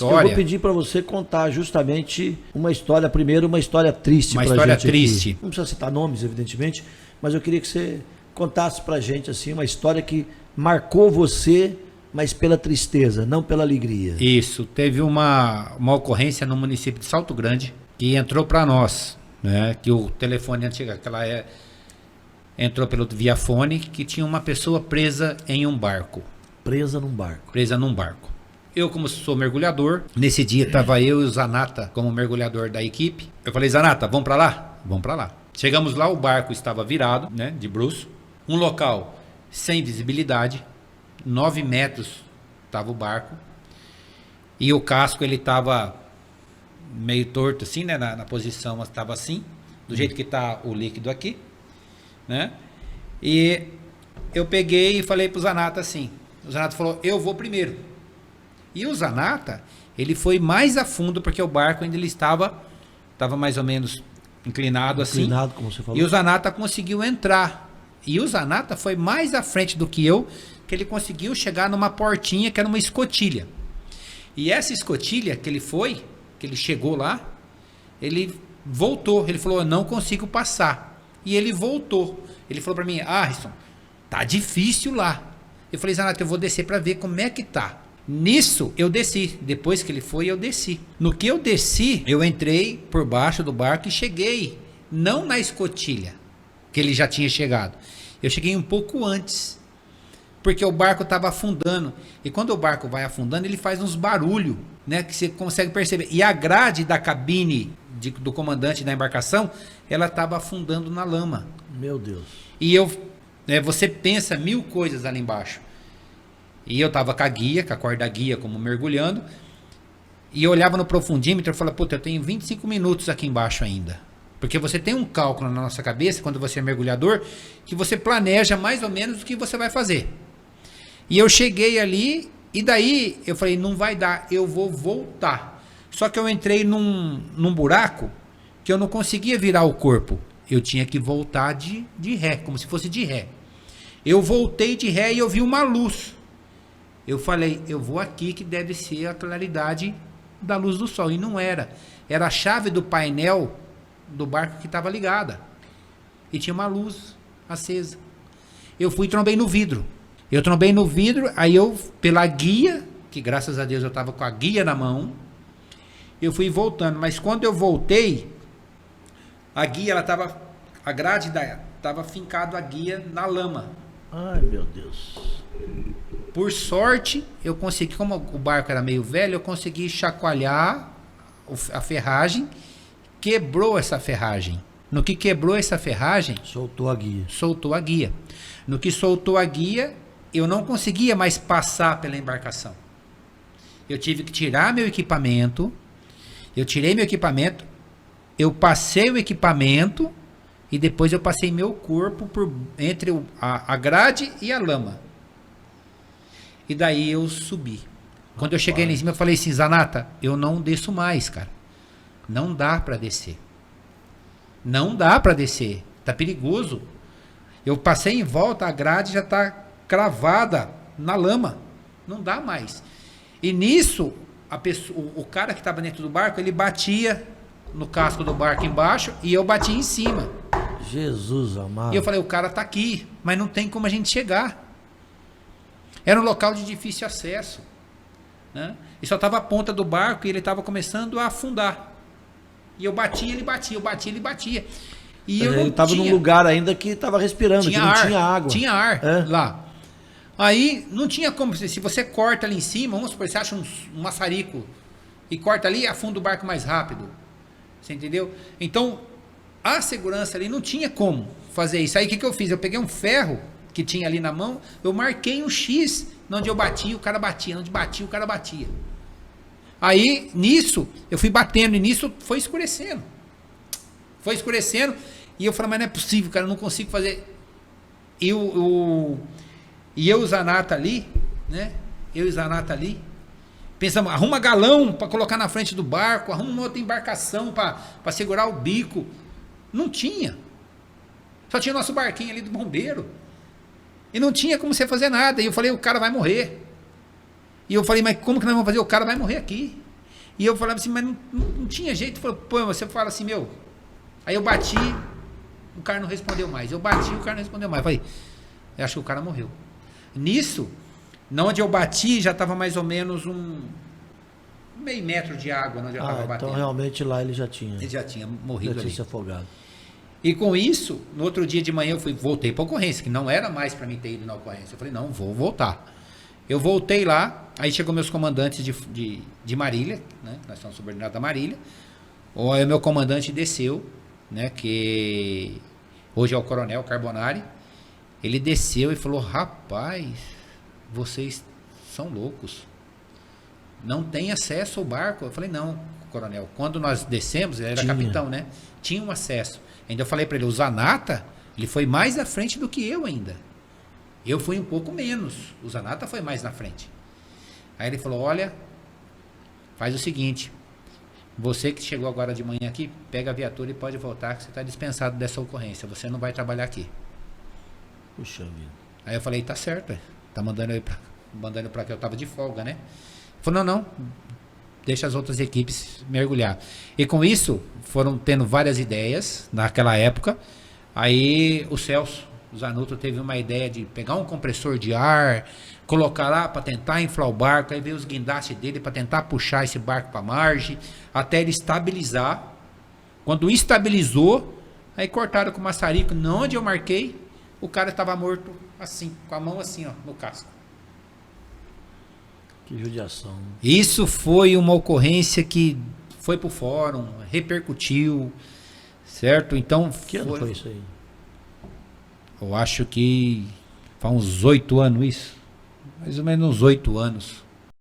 Eu vou pedir para você contar justamente uma história, primeiro uma história triste pra gente. Uma história triste. Não precisa citar nomes, evidentemente, mas eu queria que você contasse pra gente assim uma história que marcou você, mas pela tristeza, não pela alegria. Isso, teve uma ocorrência no município de Salto Grande que entrou para nós, né? Que o telefone antigo, entrou pelo via fone, que tinha uma pessoa presa em um barco. Presa num barco. Presa num barco. Eu, como sou mergulhador, nesse dia estava eu e o Zanata como mergulhador da equipe. Eu falei, Zanata, vamos para lá? Vamos para lá. Chegamos lá, o barco estava virado, né, de bruço. Um local sem visibilidade, 9 metros estava o barco. E o casco, ele estava meio torto assim, né, na posição, estava assim, do jeito que está o líquido aqui, né? E eu peguei e falei pro Zanata assim. O Zanata falou, eu vou primeiro. E o Zanata, ele foi mais a fundo, porque o barco ainda ele estava mais ou menos inclinado assim. Inclinado, como você falou. E o Zanata conseguiu entrar. E o Zanata foi mais à frente do que eu, que ele conseguiu chegar numa portinha, que era uma escotilha. E essa escotilha que ele chegou lá, ele voltou. Ele falou, eu não consigo passar. E ele voltou. Ele falou para mim, Harrison, tá difícil lá. Eu falei, Zanata, eu vou descer para ver como é que tá. Nisso, eu desci. Depois que ele foi, eu desci. No que eu desci, eu entrei por baixo do barco e cheguei. Não na escotilha, que ele já tinha chegado. Eu cheguei um pouco antes. Porque o barco estava afundando. E quando o barco vai afundando, ele faz uns barulhos, né? Que você consegue perceber. E a grade da cabine do comandante da embarcação, ela estava afundando na lama. Meu Deus. E você pensa 1000 coisas ali embaixo. E eu tava com a guia, com a corda guia, como mergulhando. E eu olhava no profundímetro e falava, puta, eu tenho 25 minutos aqui embaixo ainda. Porque você tem um cálculo na nossa cabeça, quando você é mergulhador, que você planeja mais ou menos o que você vai fazer. E eu cheguei ali, e daí eu falei, não vai dar, eu vou voltar. Só que eu entrei num buraco que eu não conseguia virar o corpo. Eu tinha que voltar de ré, como se fosse de ré. Eu voltei de ré e eu vi uma luz. Eu falei, eu vou aqui que deve ser a claridade da luz do sol. E não era. Era a chave do painel do barco que estava ligada. E tinha uma luz acesa. Eu fui e trombei no vidro. Eu trombei no vidro, aí eu, pela guia, que graças a Deus eu estava com a guia na mão, eu fui voltando. Mas quando eu voltei, a guia, a grade estava fincado a guia na lama. Ai, meu Deus. Por sorte, eu consegui, como o barco era meio velho, eu consegui chacoalhar a ferragem, quebrou essa ferragem. No que quebrou essa ferragem... Soltou a guia. Soltou a guia. No que soltou a guia, eu não conseguia mais passar pela embarcação. Eu tive que tirar meu equipamento, eu tirei meu equipamento, eu passei o equipamento e depois eu passei meu corpo entre a grade e a lama. E daí eu subi. Quando eu cheguei lá em cima, eu falei assim, Zanata, eu não desço mais, cara. Não dá pra descer. Não dá pra descer. Tá perigoso. Eu passei em volta, a grade já tá cravada na lama. Não dá mais. E nisso, o cara que estava dentro do barco, ele batia no casco do barco embaixo e eu batia em cima. Jesus amado. E eu falei, o cara tá aqui, mas não tem como a gente chegar. Era um local de difícil acesso, né? E só estava a ponta do barco e ele estava começando a afundar. E eu batia, ele batia, eu batia, ele batia. E eu ele estava num lugar ainda que estava respirando, que não tinha água. Tinha ar lá. Aí não tinha como, se você corta ali em cima, vamos supor, você acha um maçarico e corta ali, afunda o barco mais rápido. Você entendeu? Então, a segurança ali não tinha como fazer isso. Aí o que eu fiz? Eu peguei um ferro que tinha ali na mão, eu marquei um X, onde eu batia, o cara batia, onde batia, o cara batia. Aí, nisso, eu fui batendo, e nisso foi escurecendo. Foi escurecendo, e eu falei, mas não é possível, cara, eu não consigo fazer. E eu e o Zanata ali, né? Eu e o Zanata ali, pensamos, arruma galão para colocar na frente do barco, arruma uma outra embarcação para segurar o bico. Não tinha. Só tinha o nosso barquinho ali do bombeiro. E não tinha como você fazer nada. E eu falei, o cara vai morrer. E eu falei, mas como que nós vamos fazer? O cara vai morrer aqui. E eu falava assim, mas não tinha jeito. Falou, pô, você fala assim, meu. Aí eu bati, o cara não respondeu mais. Eu bati, o cara não respondeu mais. Eu falei, eu acho que o cara morreu. Nisso, onde eu bati, já estava mais ou menos meio metro de água onde eu estava batendo. Então realmente lá ele já tinha. Ele já tinha morrido já tinha ali. se afogado. E com isso, no outro dia de manhã eu voltei para a ocorrência, que não era mais para mim ter ido na ocorrência. Eu falei, não, vou voltar. Eu voltei lá, aí chegou meus comandantes de Marília, né? Nós somos subordinados da Marília. Aí o meu comandante desceu, né? Que hoje é o coronel Carbonari. Ele desceu e falou, rapaz, vocês são loucos. Não tem acesso ao barco. Eu falei, não, coronel. Quando nós descemos, ele era capitão, né? Tinha um acesso. Ainda eu falei para ele, o Zanata, ele foi mais à frente do que eu ainda. Eu fui um pouco menos. O Zanata foi mais na frente. Aí ele falou, olha, faz o seguinte, você que chegou agora de manhã aqui, pega a viatura e pode voltar, que você está dispensado dessa ocorrência. Você não vai trabalhar aqui. Puxa vida. Aí eu falei, tá certo, tá mandando para que eu tava de folga, né? Ele falou, não, deixa as outras equipes mergulhar. E com isso, foram tendo várias ideias naquela época. Aí o Celso Zanotto teve uma ideia de pegar um compressor de ar, colocar lá para tentar inflar o barco, aí veio os guindastes dele para tentar puxar esse barco para a margem, até ele estabilizar. Quando estabilizou, aí cortaram com o maçarico, onde eu marquei, o cara estava morto assim, com a mão assim, ó, no casco. Que judiação. Isso foi uma ocorrência que foi pro fórum, repercutiu, certo? Então, que ano foi isso aí? Eu acho que faz uns 8 anos isso. Mais ou menos uns 8 anos.